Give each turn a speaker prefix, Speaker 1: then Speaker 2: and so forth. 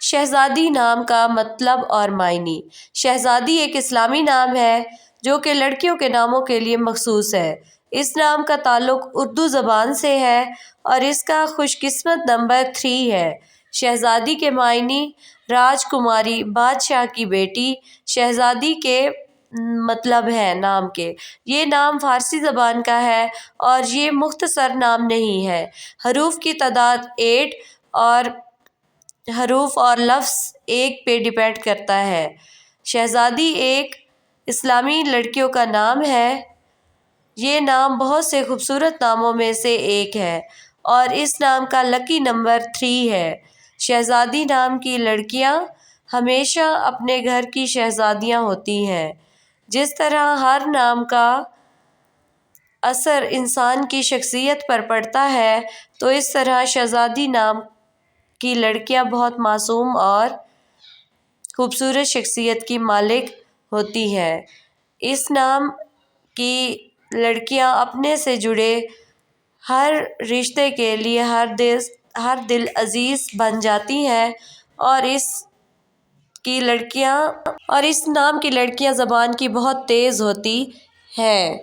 Speaker 1: شہزادی نام کا مطلب اور معنی۔ شہزادی ایک اسلامی نام ہے جو کہ لڑکیوں کے ناموں کے لیے مخصوص ہے۔ اس نام کا تعلق اردو زبان سے ہے اور اس کا خوش قسمت نمبر 3 ہے۔ شہزادی کے معنی راج کماری، بادشاہ کی بیٹی۔ شہزادی کے مطلب ہے نام کے۔ یہ نام فارسی زبان کا ہے اور یہ مختصر نام نہیں ہے۔ حروف کی تعداد 8 اور حروف اور لفظ ایک پہ ڈیپینڈ کرتا ہے۔ شہزادی ایک اسلامی لڑکیوں کا نام ہے۔ یہ نام بہت سے خوبصورت ناموں میں سے ایک ہے اور اس نام کا لکی نمبر 3 ہے۔ شہزادی نام کی لڑکیاں ہمیشہ اپنے گھر کی شہزادیاں ہوتی ہیں۔ جس طرح ہر نام کا اثر انسان کی شخصیت پر پڑتا ہے تو اس طرح شہزادی نام کی لڑکیاں بہت معصوم اور خوبصورت شخصیت کی مالک ہوتی ہیں۔ اس نام کی لڑکیاں اپنے سے جڑے ہر رشتے کے لیے ہر دل عزیز بن جاتی ہیں اور اس نام کی لڑکیاں زبان کی بہت تیز ہوتی ہیں۔